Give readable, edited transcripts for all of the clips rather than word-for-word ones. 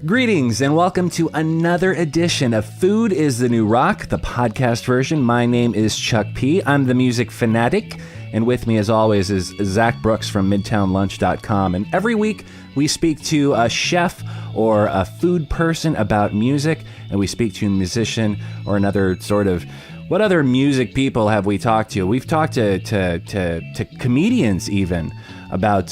Greetings and welcome to another edition of Food is the New Rock, the podcast version. My name is Chuck P. I'm the music fanatic, and with me as always is Zach Brooks from MidtownLunch.com. And every week we speak to a chef or a food person about music, and we speak to a musician or another sort of... What other music people have we talked to? We've talked to comedians even about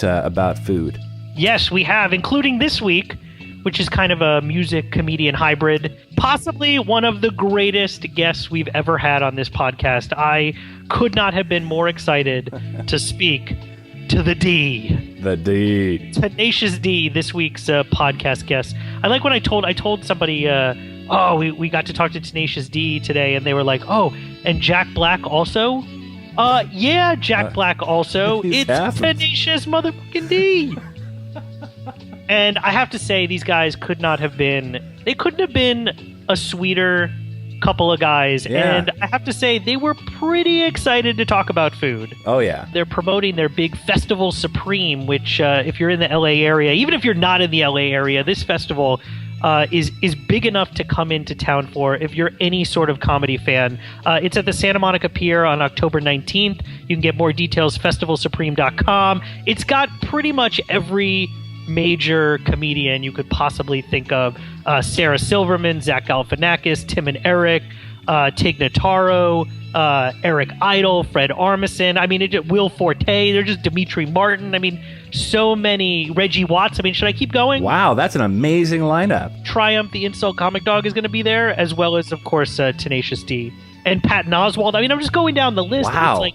food. Yes, we have, including this week, which is kind of a music comedian hybrid. Possibly one of the greatest guests we've ever had on this podcast. I could not have been more excited to speak to the D. The D. Tenacious D, this week's podcast guest. I like when I told somebody, we got to talk to Tenacious D today, and they were like, oh, and Jack Black also? Yeah, Jack Black also. It's Tenacious motherfucking D. And I have to say, these guys couldn't have been a sweeter couple of guys. Yeah. And I have to say, they were pretty excited to talk about food. Oh, yeah. They're promoting their big Festival Supreme, which if you're in the LA area, even if you're not in the LA area, this festival is big enough to come into town for if you're any sort of comedy fan. It's at the Santa Monica Pier on October 19th. You can get more details, festivalsupreme.com. It's got pretty much every major comedian you could possibly think of. Sarah Silverman, Zach Galifianakis, Tim and Eric, Tig Notaro, Eric Idle, Fred Armisen. I mean, Will Forte. They're just Dimitri Martin. I mean, so many. Reggie Watts. I mean, should I keep going? Wow, that's an amazing lineup. Triumph, the Insult Comic Dog, is going to be there, as well as, of course, Tenacious D and Patton Oswalt. I mean, I'm just going down the list. Wow.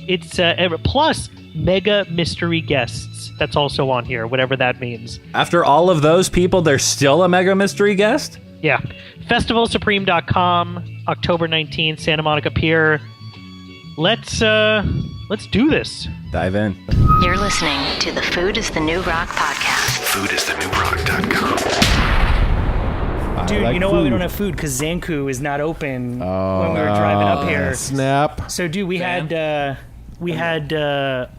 It's plus mega mystery guests. That's also on here, whatever that means. After all of those people, there's still a mega mystery guest? Yeah. Festivalsupreme.com, October 19th, Santa Monica Pier. Let's do this. Dive in. You're listening to the Food is the New Rock podcast. foodisthenewrock.com. Dude, you know why we don't have food? Because Zanku is not open when we were driving up here. Snap. So, dude, we had off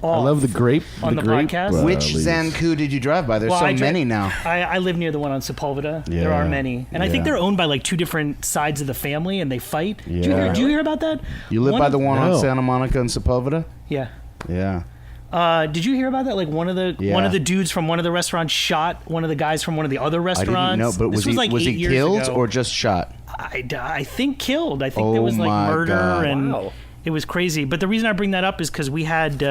I love the grape. on the podcast. Which leaves. Zanku did you drive by? There's many now. I live near the one on Sepulveda. Yeah. There are many. And I think Yeah. they're owned by like two different sides of the family and they fight. Yeah. Do you hear about that? You live by the one on No. Santa Monica and Sepulveda? Yeah. Yeah. Did you hear about that? Like one of the dudes from one of the restaurants shot one of the guys from one of the other I restaurants. didn't know, but This was like he 8 years killed ago. or just shot? I think killed. I think there Oh was like my murder God. and Wow. it was crazy. But the reason I bring that up is because we had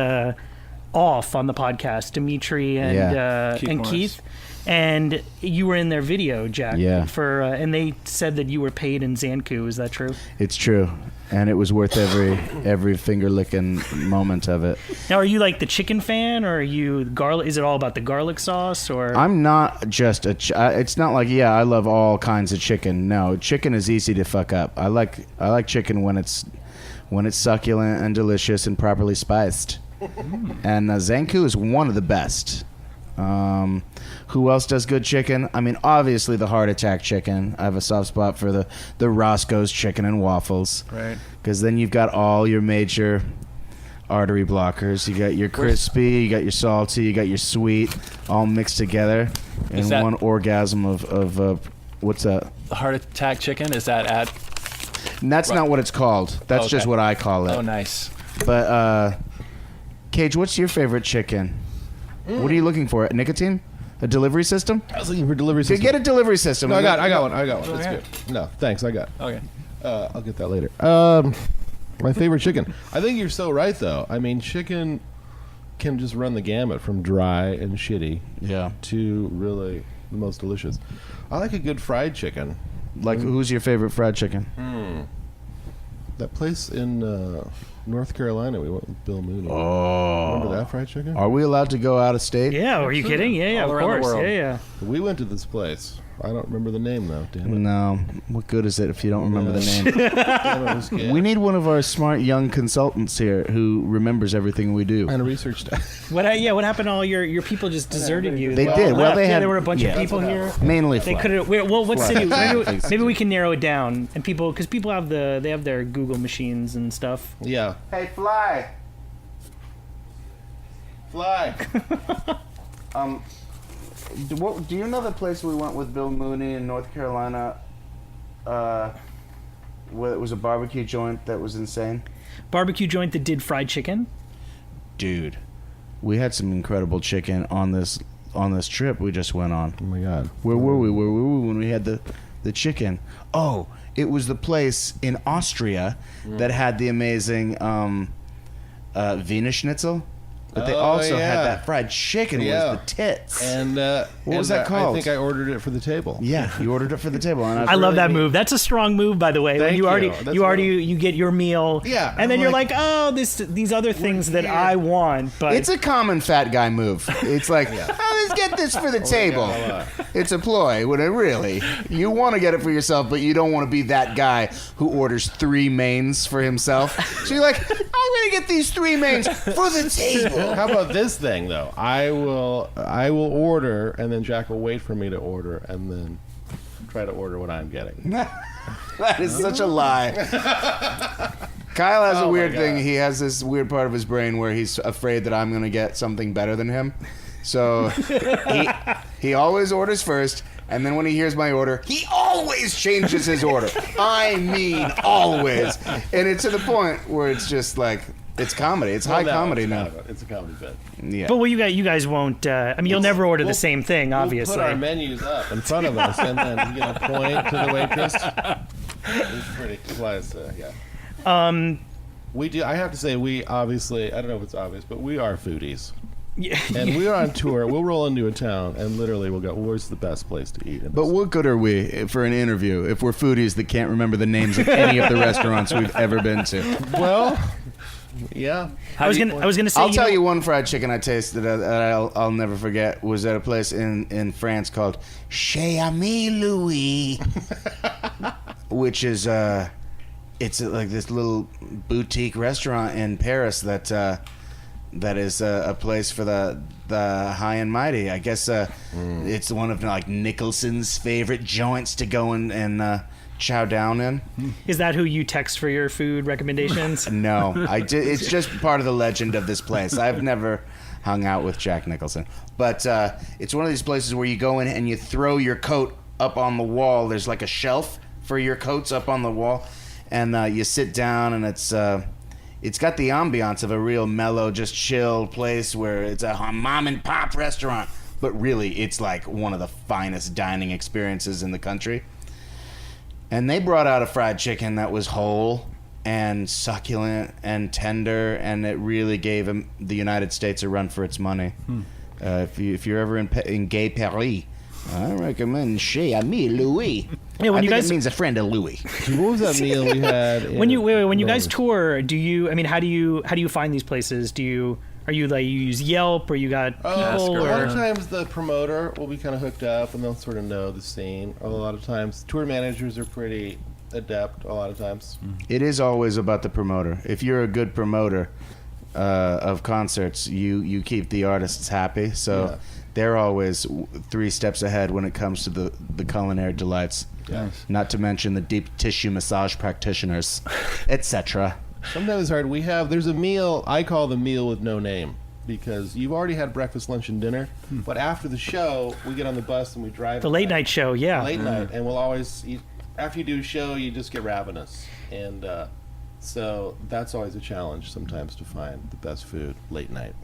off on the podcast, Dimitri and Yeah. Keith, and you were in their video, Jack. Yeah. For and they said that you were paid in Zanku. Is that true? It's true. And it was worth every finger licking moment of it. Now, are you like the chicken fan, or are you garlic? Is it all about the garlic sauce, or? I'm not just it's not like, I love all kinds of chicken. No, chicken is easy to fuck up. I like chicken when it's succulent and delicious and properly spiced. And Zanku is one of the best. Who else does good chicken? I mean, obviously the Heart Attack chicken. I have a soft spot for the Roscoe's chicken and waffles. Right. Because then you've got all your major artery blockers. You got your crispy, you got your salty, you got your sweet, all mixed together in Is that- one orgasm of what's that? The heart attack chicken, is that at? And that's not what it's called. That's Okay. just what I call it. Oh, nice. But Cage, what's your favorite chicken? What are you looking for? Nicotine? A delivery system? I was looking for delivery system. Get a delivery system. No, I got one. That's good. No, thanks. I got. Okay. I'll get that later. My favorite chicken. I think you're so right, though. I mean, chicken can just run the gamut from dry and shitty to really the most delicious. I like a good fried chicken. Like, who's your favorite fried chicken? That place in North Carolina we went with Bill Mooney. Oh. Remember that fried chicken? Are we allowed to go out of state? Yeah, are you kidding? Yeah, All of around the course. world. Yeah. We went to this place. I don't remember the name, though. Damn it. No. What good is it if you don't remember the name? Damn it, it was good. We need one of our smart young consultants here who remembers everything we do. And a research What happened to all your people just deserted you? They all did. Well, left. they Yeah, had- there were a bunch yeah. of people here. Mainly They fly. could have. Well, what city? Fly. Maybe we can narrow it down, and because people have their Google machines and stuff. Yeah. Hey, Fly. Fly. Do you know the place we went with Bill Mooney in North Carolina? Where it was a barbecue joint that was insane. Barbecue joint that did fried chicken. Dude, we had some incredible chicken on this trip we just went on. Oh my God. Where were we when we had the chicken? Oh, it was the place in Austria that had the amazing Wiener Schnitzel. But they also had that fried chicken was the tits. And what was that called? I think I ordered it for the table. Yeah, you ordered it for the table. And I love that move. That's a strong move, by the way. Thank when you. you get your meal. Yeah, and then you're like, oh, these other things that I want. But it's a common fat guy move. It's like, oh, let's get this for the table. It's a ploy. When really, you want to get it for yourself, but you don't want to be that guy who orders 3 mains for himself. So you're like, I'm gonna get these 3 mains for the table. How about this thing though? I will order, and then Jack will wait for me to order, and then try to order what I'm getting. That is such a lie. Kyle has a weird thing. He has this weird part of his brain where he's afraid that I'm going to get something better than him. So he always orders first, and then when he hears my order, he always changes his order. I mean, always. And it's to the point where it's just like, it's comedy. It's high comedy now. It's a comedy bit. Yeah. But you guys won't. I mean, you'll never order the same thing, obviously. We'll put our menus up in front of us, and then point to the waitress. It's pretty close. Yeah. We do. I have to say, we obviously. I don't know if it's obvious, but we are foodies. Yeah. And we're on tour. We'll roll into a town, and literally we'll go, where's the best place to eat? But what good are we for an interview if we're foodies that can't remember the names of any of the restaurants we've ever been to? Well, yeah. I was gonna say. I'll tell you one fried chicken I tasted that I'll never forget was at a place in France called Chez Ami Louis, which is it's like this little boutique restaurant in Paris that is a place for the high and mighty. I guess it's one of like Nicholson's favorite joints to go and chow down in. Is that who you text for your food recommendations? No, it's just part of the legend of this place. I've never hung out with Jack Nicholson, but it's one of these places where you go in and you throw your coat up on the wall. There's like a shelf for your coats up on the wall, and you sit down, and it's got the ambiance of a real mellow, just chill place where it's a mom and pop restaurant, but really it's like one of the finest dining experiences in the country. And they brought out a fried chicken that was whole and succulent and tender, and it really gave the United States a run for its money. If you're ever in Gay Paris, I recommend Chez Ami Louis. Yeah, when I you think guys it means a friend of Louis. What was that meal we had? when you guys tour, do you? I mean, how do you find these places? Are you like, you use Yelp, or you got people? A lot of times the promoter will be kind of hooked up, and they'll sort of know the scene. A lot of times tour managers are pretty adept. A lot of times It is always about the promoter. If you're a good promoter of concerts, you keep the artists happy. So they're always 3 steps ahead when it comes to the culinary delights. Yes. Not to mention the deep tissue massage practitioners, etc. sometimes it's hard. There's a meal I call the meal with no name, because you've already had breakfast, lunch, and dinner. But after the show, we get on the bus and we drive. The late night show, yeah. Late night, and we'll always eat. After you do a show, you just get ravenous, and so that's always a challenge sometimes to find the best food late night.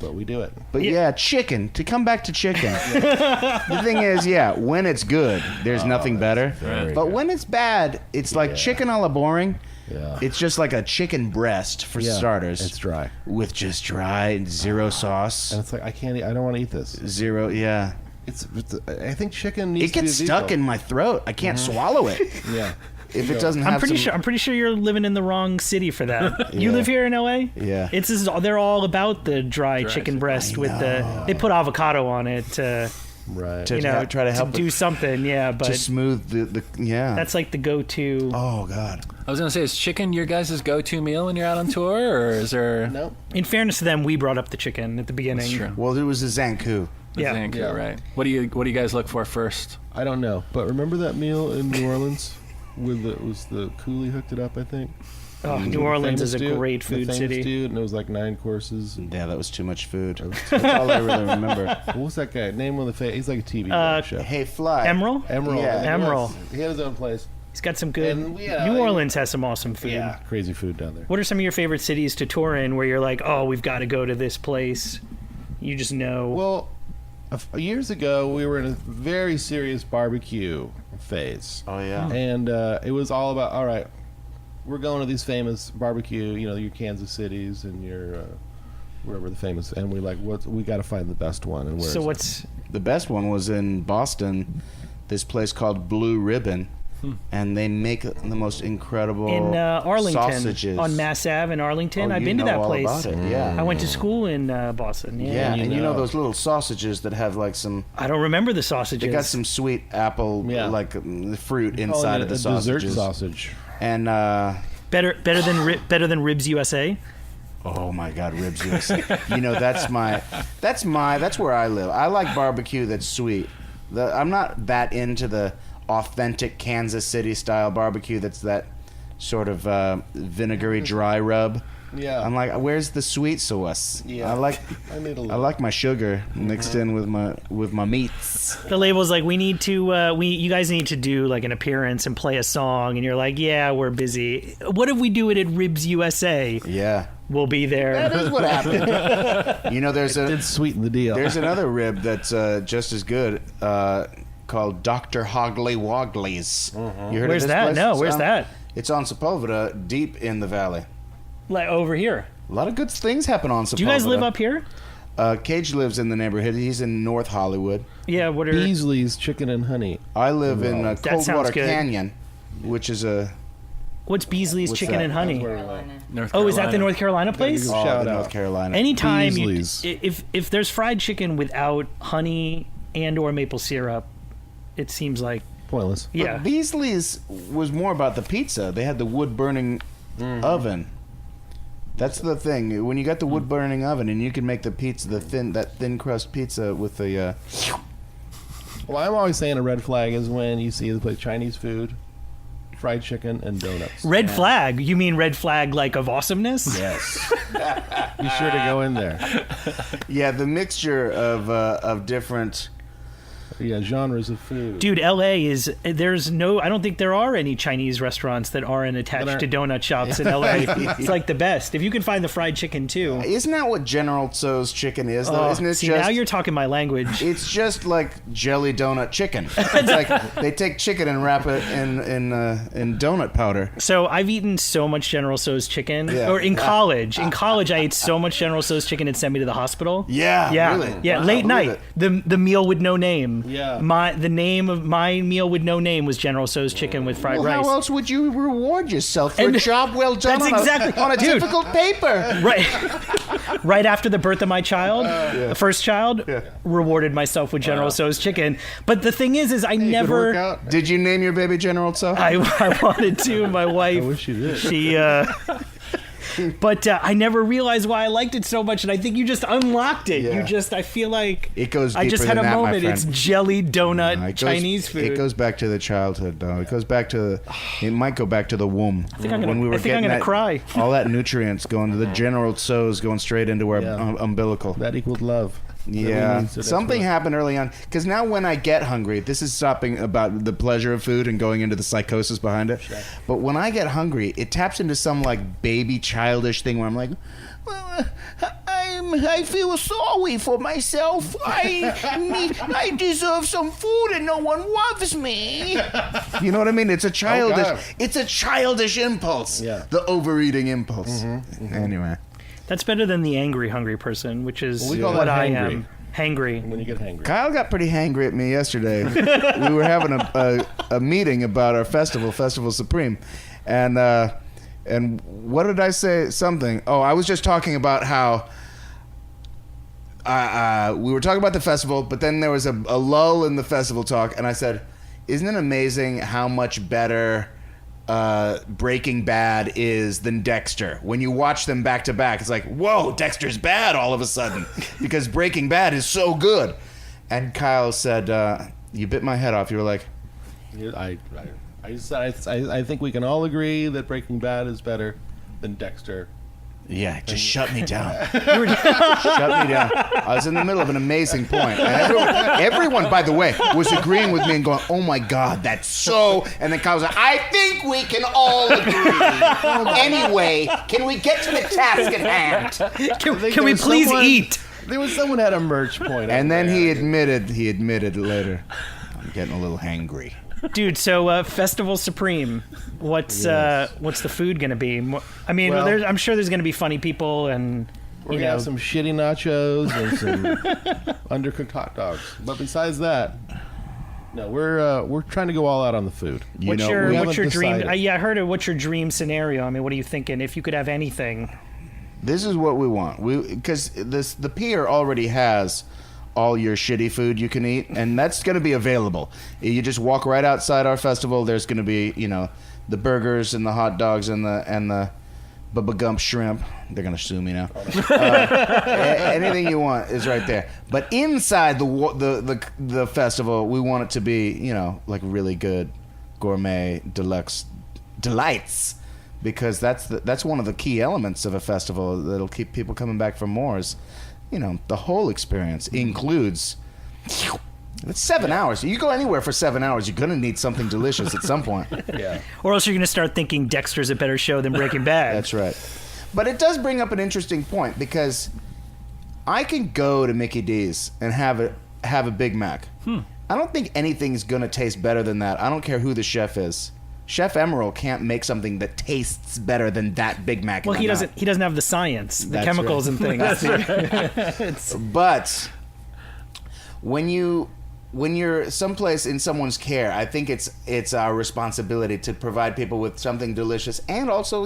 But we do it. But yeah, chicken. To come back to chicken, the thing is, when it's good, there's nothing better. But when it's bad, it's like chicken a la boring. Yeah. It's just like a chicken breast for starters. It's dry. With just dry and zero sauce. And it's like, I don't want to eat this. Zero, yeah. I think chicken needs It gets to be stuck in my throat. I can't swallow it. Yeah. If it doesn't have I'm pretty sure you're living in the wrong city for that. You live here in LA? Yeah. They're all about the dry chicken breast with they put avocado on it right. To try to help do something, but to smooth the that's like the go-to. Oh God. I was gonna say, is chicken your guys' go-to meal when you're out on tour, or is there? No. In fairness to them, we brought up the chicken at the beginning. That's true. Well, it was a Zankou. Yeah, right. What do you guys look for first? I don't know, but remember that meal in New Orleans with it was the coolie hooked it up, I think. Oh, New Orleans is a great food the city. Dude, and it was like 9 courses. Yeah, that was too much food. That's all I really remember. What was that guy? Name one of the he's like a TV show. Hey, Fly. Emerald? Emerald. Yeah. Emerald. He had his own place. He's got some good. And New Orleans has some awesome food. Yeah, crazy food down there. What are some of your favorite cities to tour in where you're like, oh, we've got to go to this place? You just know. Well, years ago, we were in a very serious barbecue phase. Oh, yeah. And it was all about, all right, we're going to these famous barbecue, your Kansas Cities and your wherever the famous, and we got to find the best one. And where So is it? what's The best one was in Boston, this place called Blue Ribbon, and they make the most incredible in Arlington sausages. on Mass Ave in Arlington? Oh, I've you been to know that all place. about it, yeah. I went to school in Boston. Yeah, Yeah. and you know those little sausages that have like some. I don't remember the sausages. They got some sweet apple, like fruit inside of the sausages. Dessert sausage. And better than Ribs USA. oh my God, Ribs USA. That's where I live. I like barbecue that's sweet. I'm not that into the authentic Kansas City style barbecue that's that sort of vinegary dry rub. Yeah. I'm like, where's the sweet sauce? Yeah. I need a little. like my sugar mixed in with my meats. The label's like, we need to, you guys need to do like an appearance and play a song, and you're like, yeah, we're busy. What if we do it at Ribs USA? Yeah. We'll be there. That is what happened. Did sweeten the deal. There's another rib that's just as good called Dr. Hogley Wogley's. You heard Where's of this that? place? No, where's that? It's on Sepulveda, deep in the valley. Like over here. A lot of good things happen on Sepulveda. Do you guys live up here? Cage lives in the neighborhood. He's in North Hollywood. Yeah. What are? Beasley's Chicken and Honey. I live in sounds Coldwater good. Canyon, which is a... What's Beasley's What's Chicken that? and Honey? North Oh, is that the Carolina. North Carolina place? Oh, Shout the out. North Carolina. Anytime Beasley's. if there's fried chicken without honey and or maple syrup, it seems like Pointless. yeah. But Beasley's was more about the pizza. They had the wood-burning oven. That's the thing. When you got the wood-burning oven and you can make the pizza, that thin crust pizza with the... Well, I'm always saying a red flag is when you see the place Chinese food, fried chicken, and donuts. Red flag? You mean red flag like of awesomeness? Yes. Be sure to go in there. Yeah, the mixture of different... Yeah, genres of food. Dude, LA I don't think there are any Chinese restaurants that aren't attached to donut shops in LA. It's like the best. If you can find the fried chicken too. Isn't that what General Tso's chicken is, though? Isn't it see, just... now you're talking my language. It's just like jelly donut chicken. It's like they take chicken and wrap it in donut powder. So I've eaten so much General Tso's chicken. Yeah. Or in college. In college, I ate so much General Tso's chicken it sent me to the hospital. Yeah, Yeah, really? yeah. Wow, Late I believe night, it. the meal with no name. Yeah. The name of my meal with no name was General Tso's chicken with fried Well, rice. how else would you reward yourself for And a job well done that's on exactly- a Dude. difficult paper? Right after the birth of my child, the first child, rewarded myself with General Tso's chicken. But the thing is I Good never. workout. Did you name your baby General Tso? I wanted to. My wife. I wish you did. She. But I never realized why I liked it so much, and I think you just unlocked it. Yeah. I feel like It goes I just deeper had than a that, my moment. friend. It's jelly donut It goes- Chinese food. It goes back to the childhood, though. It goes back to. It might go back to the womb. I think I'm gonna cry. All that nutrients going to the General Tso's, going straight into our Yeah. umbilical. That equals love. Yeah, So that's something what- happened early on. Because now when I get hungry, this is stopping about the pleasure of food and going into the psychosis behind it. Sure. But when I get hungry, it taps into some like baby childish thing where I'm like, well, I feel sorry for myself. I deserve some food and no one loves me. You know what I mean? It's a childish. God. It's a childish impulse. Yeah. The overeating impulse. Anyway. That's better than the angry hungry person, which is Well, we call what that I hangry. am. Hangry. When you get hangry. Kyle got pretty hangry at me yesterday. We were having a meeting about our Festival Supreme, and what did I say? Something. Oh, I was just talking about how we were talking about the festival, but then there was a lull in the festival talk, and I said, "Isn't it amazing how much better Breaking Bad is than Dexter? When you watch them back to back, it's like, whoa, Dexter's bad all of a sudden because Breaking Bad is so good." And Kyle said, "You bit my head off." You were like, I think we can all agree that Breaking Bad is better than Dexter. Yeah, just shut me down. Shut me down. I was in the middle of an amazing point. And everyone, by the way, was agreeing with me and going, oh my God, that's so... And then Kyle was like, I think we can all agree. Anyway, can we get to the task at hand? Can we please eat? There was someone had a merch point. And then he admitted later, I'm getting a little hangry. Dude, so Festival Supreme, what's the food going to be? I mean, Well, I'm sure there's going to be funny people and, we're going to have some shitty nachos and some undercooked hot dogs. But besides that, no, we're trying to go all out on the food. What's your dream? I heard it. What's your dream scenario? I mean, what are you thinking? If you could have anything. This is what we want. Because the pier already has all your shitty food you can eat, and that's going to be available. You just walk right outside our festival. There's going to be, the burgers and the hot dogs and the Bubba Gump shrimp. They're going to sue me now. Anything you want is right there. But inside the festival, we want it to be, like really good gourmet deluxe delights, because that's one of the key elements of a festival that'll keep people coming back for more. Is the whole experience includes. It's 7 hours. You go anywhere for 7 hours, you're going to need something delicious at some point. Yeah. Or else you're going to start thinking Dexter's a better show than Breaking Bad. That's right. But it does bring up an interesting point, because I can go to Mickey D's and have a Big Mac. I don't think anything's going to taste better than that. I don't care who the chef is. Chef Emerald can't make something that tastes better than that Big Mac. Well, he doesn't have the science, the chemicals and things. That's right. But when you're someplace in someone's care, I think it's our responsibility to provide people with something delicious, and also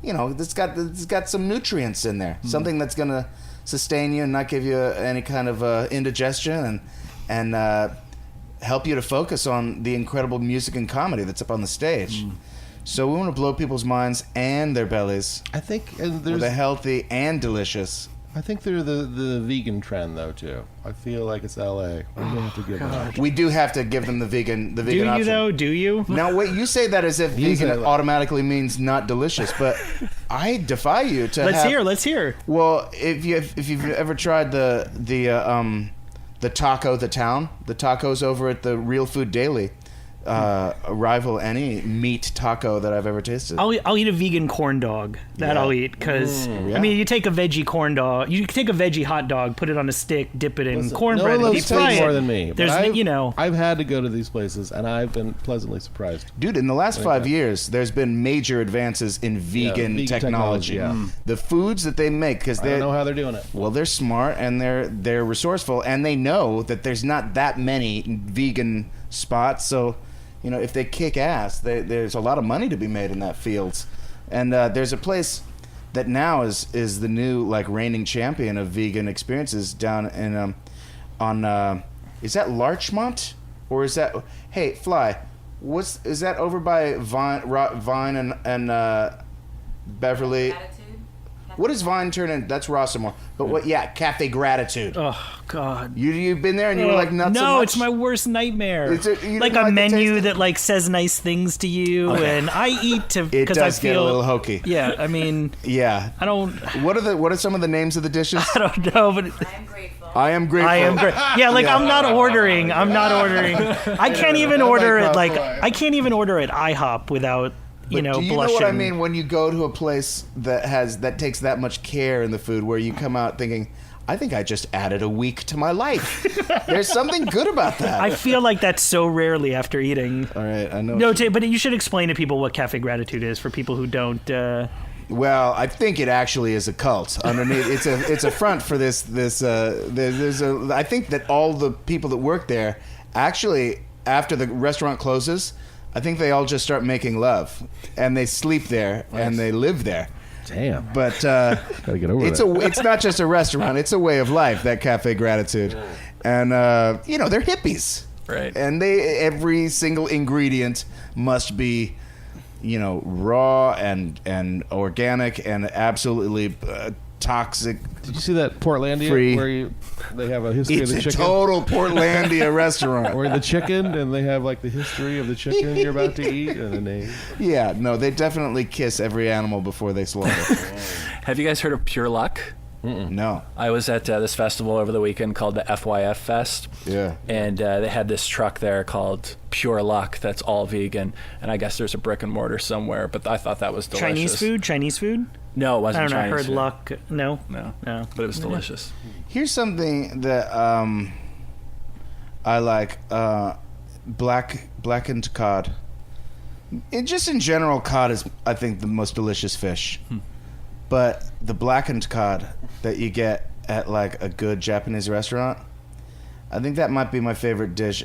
it's got some nutrients in there, something that's gonna sustain you and not give you any kind of indigestion, and help you to focus on the incredible music and comedy that's up on the stage. So we want to blow people's minds and their bellies. I think with a healthy and delicious. I think they're the vegan trend though too. I feel like it's LA. We're gonna have to give them that. We do have to give them the vegan Do you option. though? Do you? Now wait, you say that as if vegan automatically means not delicious, but I defy you to. Let's hear. Well, if you've ever tried the tacos over at the Real Food Daily, rival any meat taco that I've ever tasted. I'll eat a vegan corn dog. I'll eat, because I mean, you take a veggie corn dog, you take a veggie hot dog, put it on a stick, dip it in cornbread, no deep fry it. more than me. There's I've had to go to these places, and I've been pleasantly surprised. Dude, in the last 5 years, there's been major advances in vegan technology. The foods that they make, because they don't know how they're doing it. Well, they're smart and they're resourceful, and they know that there's not that many vegan spots, so. If they kick ass, there's a lot of money to be made in that field. And there's a place that now is the new reigning champion of vegan experiences down in is that Larchmont, or is that Fly? Is that over by Vine and Beverly? What does Vine turn in? That's Rossmore. But what? Yeah, Cafe Gratitude. Oh God. You've been there and you were like, not so much? No, it's my worst nightmare. Like a menu that says nice things to you, and I eat because I feel get a little hokey. Yeah, I mean. Yeah. I don't. What are some of the names of the dishes? I don't know, but I am grateful. Yeah, I'm not ordering. I can't even order it. I can't even order at IHOP without. Do you blushing. know what I mean when you go to a place that takes that much care in the food, where you come out thinking, I think I just added a week to my life. There's something good about that. I feel like that's so rarely after eating. All right, I know. No, but you should explain to people what Cafe Gratitude is for people who don't. Well, I think it actually is a cult. Underneath, it's a front for this. I think that all the people that work there actually, after the restaurant closes, I think they all just start making love, and they sleep there, and they live there. Damn. But gotta get over it's not just a restaurant; it's a way of life. That Cafe Gratitude, and they're hippies, right? And every single ingredient must be, raw and organic and absolutely toxic. Did you see that Portlandia Free. where they have a history of the It's chicken? a total Portlandia restaurant. Where the chicken, and they have like the history of the chicken you're about to eat and the name. Yeah, no, they definitely kiss every animal before they slaughter. Have you guys heard of Pure Luck? No. I was at this festival over the weekend called the FYF Fest. Yeah. And they had this truck there called Pure Luck that's all vegan. And I guess there's a brick and mortar somewhere, but I thought that was delicious. Chinese food? No, it wasn't I don't know. I Chinese heard food. luck. No. But it was delicious. Here's something that I like. Blackened cod. Just in general, cod is, I think, the most delicious fish. But the blackened cod that you get at like a good Japanese restaurant, I think that might be my favorite dish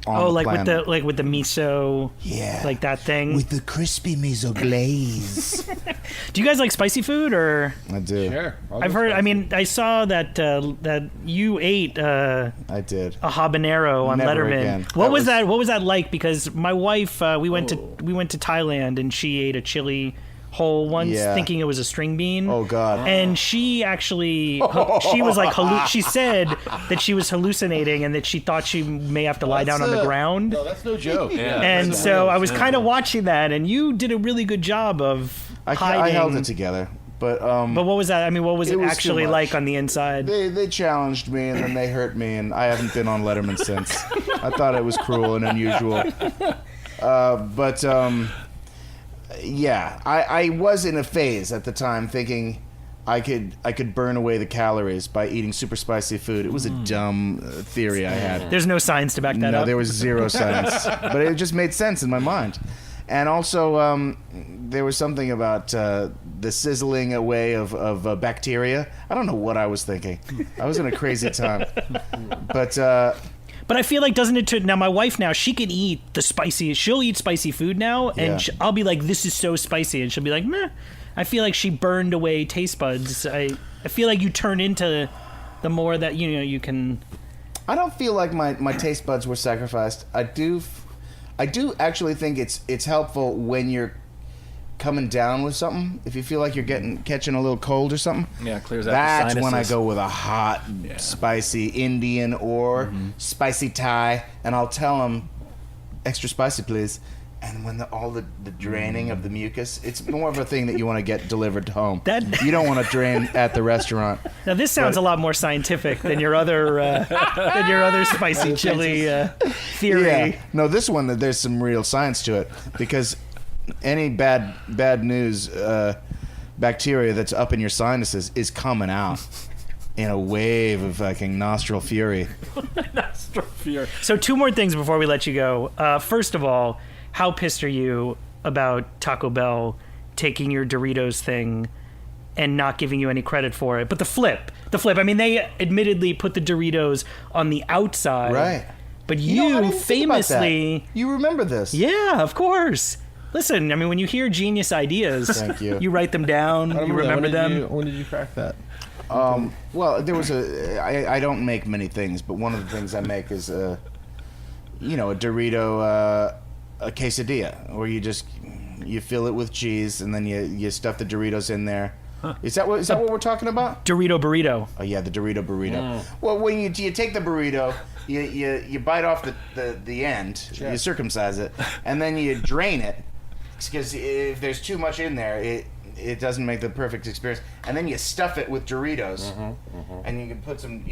on the like planet. with the miso, Yeah. like that thing. With the crispy miso glaze. Do you guys like spicy food, or? I do. Sure. I've heard. I mean, I saw that that you ate I did. a habanero on Never Letterman. again. What was that? What was that like? Because my wife, we went to Thailand, and she ate a chili whole once, Yeah. thinking it was a string bean. Oh God. And she actually, she was like, she said that she was hallucinating and that she thought she may have to lie down on the ground. No, that's no joke. Yeah. And That's so real. I was kind of watching that, and you did a really good job of I hiding. held it together. But But what was that? I mean, what was It it, was too actually much. like on the inside? They challenged me and then they hurt me, and I haven't been on Letterman since. I thought it was cruel and unusual. Yeah, I was in a phase at the time thinking I could burn away the calories by eating super spicy food. It was a dumb theory I had. There's no science to back that No, up. there was zero science, but it just made sense in my mind. And also, there was something about the sizzling away of bacteria. I don't know what I was thinking. I was in a crazy time. But I feel like, doesn't it? Now, my wife now, she can eat the spicy. She'll eat spicy food now, and Yeah. I'll be like, "This is so spicy," and she'll be like, "Meh." I feel like she burned away taste buds. I feel like you turn into the more that you can. I don't feel like my taste buds were sacrificed. I do actually think it's helpful when you're coming down with something. If you feel like you're catching a little cold or something, Yeah, it clears out the that's when I sinuses. go with a hot, spicy Indian or spicy Thai, and I'll tell them, extra spicy, please. And when all the draining of the mucus, it's more of a thing that you want to get delivered to home. You don't want to drain at the restaurant. Now this sounds a lot more scientific than your other spicy chili theory. Yeah. No, this one, there's some real science to it, because any bad news bacteria that's up in your sinuses is coming out in a wave of fucking nostril fury. So 2 more things before we let you go. First of all, how pissed are you about Taco Bell taking your Doritos thing and not giving you any credit for it? But the flip. I mean, they admittedly put the Doritos on the outside. Right. But I you didn't think about that. famously... You remember this? Yeah, of course. Listen, I mean, when you hear genius ideas, Thank you. you write them down, you remember them. When did you crack that? Well, there was I don't make many things, but one of the things I make is a Dorito a quesadilla, where you fill it with cheese and then you stuff the Doritos in there. Huh. Is that what we're talking about? Dorito burrito. Oh yeah, the Dorito burrito. Well, when you take the burrito, you bite off the end, you circumcise it, and then you drain it, because if there's too much in there, it doesn't make the perfect experience. And then you stuff it with Doritos, and you can put some.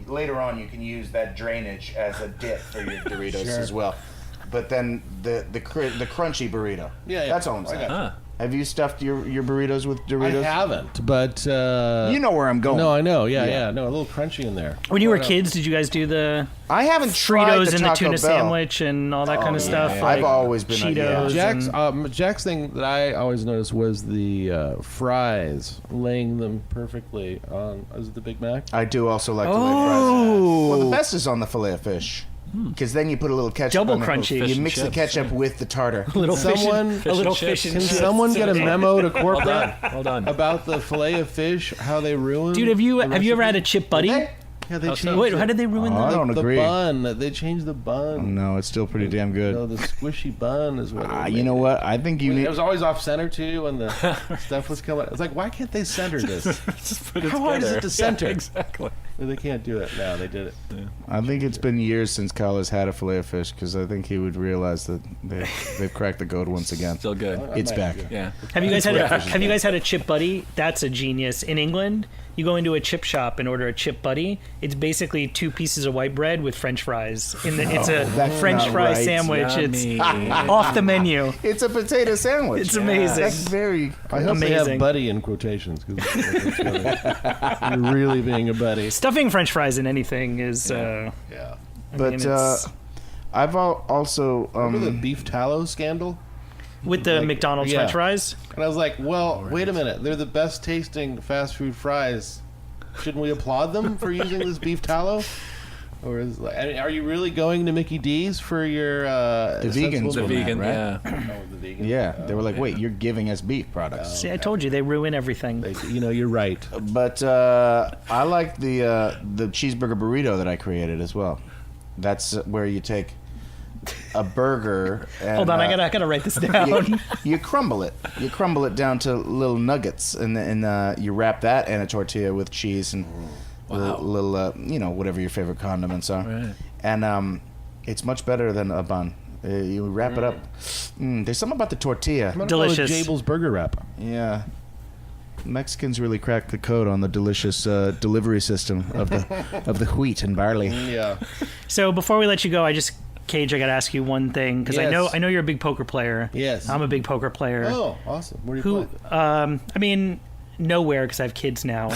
Later on you can use that drainage as a dip for your Doritos as well. But then the crunchy burrito. Yeah, That's all I'm saying. Huh. Have you stuffed your burritos with Doritos? I haven't, but You know where I'm going. No, I know. Yeah. No, a little crunchy in there. When you were kids, did you guys do the I haven't tried Fritos the and the Taco tuna Bell. sandwich and all that kind of stuff? yeah. Like I've always been Cheetos. Jack's thing that I always noticed was the fries, laying them perfectly on. Is it the Big Mac? I do also like to lay fries. Well, the best is on the fillet of fish, because then you put a little ketchup. Double on it. crunchy. Fish You and mix the chips, ketchup with the tartar. a little Someone- fish, a little Fish fish and and Can chips. someone get a memo to Hold corporate on. about the fillet of fish? How they ruin? Dude, have you ever had a chip buddy? They? Yeah, they changed. Wait, how did they ruin I don't the agree. bun? They changed the bun. No, it's still pretty damn good. No, the squishy bun is what. You know what? I think you need. It was always off center too, when the stuff was coming. It's like, why can't they center this? Just put it How hard is together. it to center? Yeah, exactly. They can't do it. No, they did it. I think it's been years since Kyle has had a fillet of fish because I think he would realize that they've cracked the code once again. Still good. It's back. Yeah. Have you guys had a chip buddy? That's a genius. In England, you go into a chip shop and order a chip buddy. It's basically 2 pieces of white bread with French fries. It's a that's French not fry right. sandwich. Yummy. It's off the menu. It's a potato sandwich. It's amazing. That's very. I hope they Amazing. have buddy in quotations because you're really being a buddy. Stuffing French fries in anything is. Yeah. But it's- I've also. Remember the beef tallow scandal? with the McDonald's yeah. French fries. And I was like, well, wait a minute. They're the best tasting fast food fries. Shouldn't we applaud them for using this beef tallow? Or is are you really going to Mickey D's for your The vegans The were vegan, mad, right? yeah. Oh, the vegan. Yeah, they were like, "Wait, you're giving us beef products." See, I told you they ruin everything. You're right. But I like the cheeseburger burrito that I created as well. That's where you take a burger. And, Hold on, I gotta write this down. you crumble it. You crumble it down to little nuggets, and then you wrap that in a tortilla with cheese and little whatever your favorite condiments are. Right. And it's much better than a bun. You wrap it up. There's something about the tortilla. Delicious. Jabel's burger wrap. Yeah. Mexicans really cracked the code on the delicious delivery system of the wheat and barley. Yeah. So before we let you go, Cage, I gotta ask you one thing because Yes. I know you're a big poker player. Yes. I'm a big poker player. Oh, awesome. Where do you play? I mean, nowhere because I have kids now.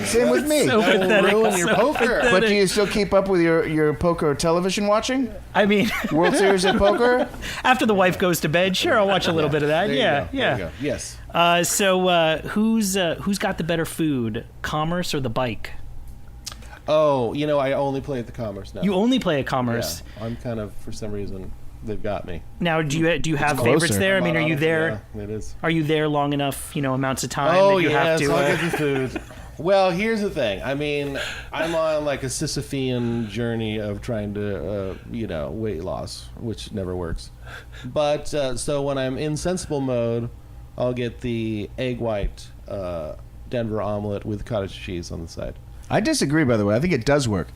Same with me. So pathetic. Ruin your poker. But do you still keep up with your poker television watching? I mean, World Series of Poker? after the wife goes to bed, sure, I'll watch a little bit of that. There you Yeah, go. There yeah. you go. Yes. Who's got the better food, Commerce or the Bike? Oh, I only play at the Commerce now. You only play at Commerce. Yeah, I'm kind of, for some reason, they've got me. Now, do you have closer. favorites there? I mean, are you there? Yeah, it is. Are you there long enough? Amounts of time Oh, that you have yes, to. I'll get the food. Well, here's the thing. I mean, I'm on like a Sisyphean journey of trying to, weight loss, which never works. But so when I'm in sensible mode, I'll get the egg white Denver omelet with cottage cheese on the side. I disagree, by the way. I think it does work.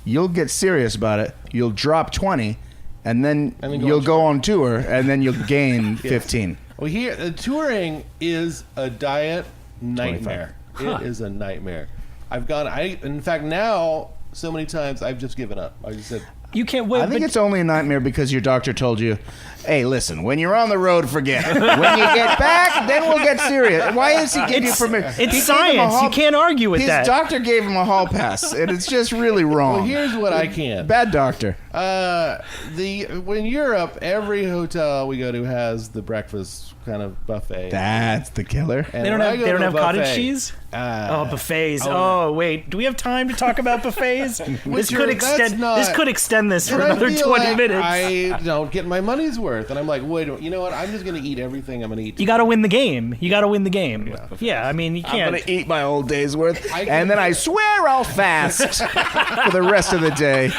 You'll get serious about it. You'll drop 20, and then you'll go on tour, and then you'll gain 15. Well, here, touring is a diet nightmare. It is a nightmare. In fact, now, so many times, I've just given up. I just said, You can't wait. I think it's only a nightmare because your doctor told you, hey, listen, when you're on the road, forget it. When you get back, then we'll get serious. Why is he giving you permission? It's science. You can't argue with His that. doctor gave him a hall pass, and it's just really wrong. well, here's what I can. Bad doctor. In Europe, every hotel we go to has the breakfast kind of buffet. That's the killer. And They don't when I have go to a cottage buffet, cheese. Buffets. oh, Oh, wait. Do we have time to talk about buffets? This could extend. This could extend this for But I another feel 20 like minutes. I don't get my money's worth, and I'm like, wait, you know what? I'm just going to eat everything I'm going to eat. You got to win the game. You got to win the game. Yeah, I mean, you I'm can't. going to eat my old day's worth, and then I swear I'll fast for the rest of the day.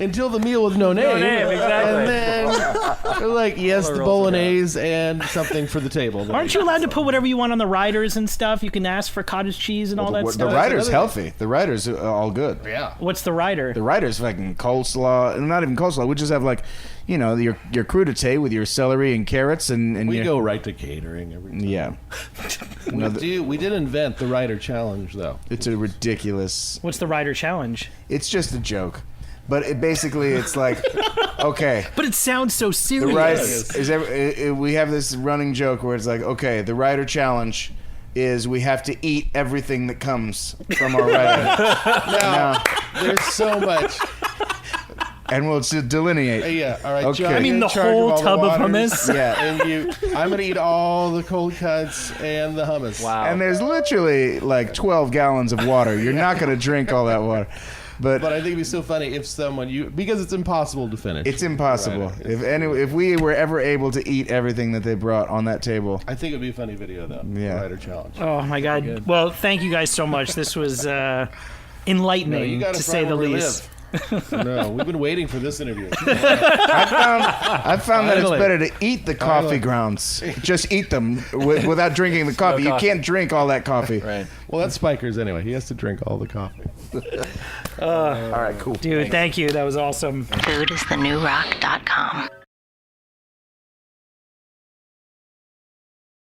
Until the meal with no name. exactly. And then they're like, yes, the bolognese and something for the table. Aren't you allowed to put whatever you want on the riders and stuff? You can ask for cottage cheese and all that The stuff. rider's healthy. The rider's all good. Yeah. What's the rider? The rider's fucking coleslaw. Not even coleslaw. We just have your crudité with your celery and carrots and We your, go right to catering every time. Yeah. We did invent the Rider Challenge, though. It's a ridiculous. What's the rider challenge? It's just a joke, but it's like, okay. But it sounds so The serious. rider we have this running joke where it's like, okay, the rider challenge is we have to eat everything that comes from our rider. No, there's so much. And we'll just delineate. Yeah, all right. Okay. John, I mean, you're in the charge whole all the tub of waters. hummus? Yeah. And I'm going to eat all the cold cuts and the hummus. Wow. And there's literally like 12 gallons of water. You're not going to drink all that water. But I think it'd be so funny if someone because it's impossible to finish. It's impossible. Right. If we were ever able to eat everything that they brought on that table, I think it'd be a funny video though. Yeah. Writer challenge. Oh my God! Well, thank you guys so much. This was enlightening, to say the least. No, we've been waiting for this interview. I found that it's better to eat the coffee grounds. Just eat them without drinking the coffee. You can't drink all that coffee. Right. Well, that's Spiker's anyway. He has to drink all the coffee. All right, cool. Dude, thank you. That was awesome. Foodisthenewrock.com.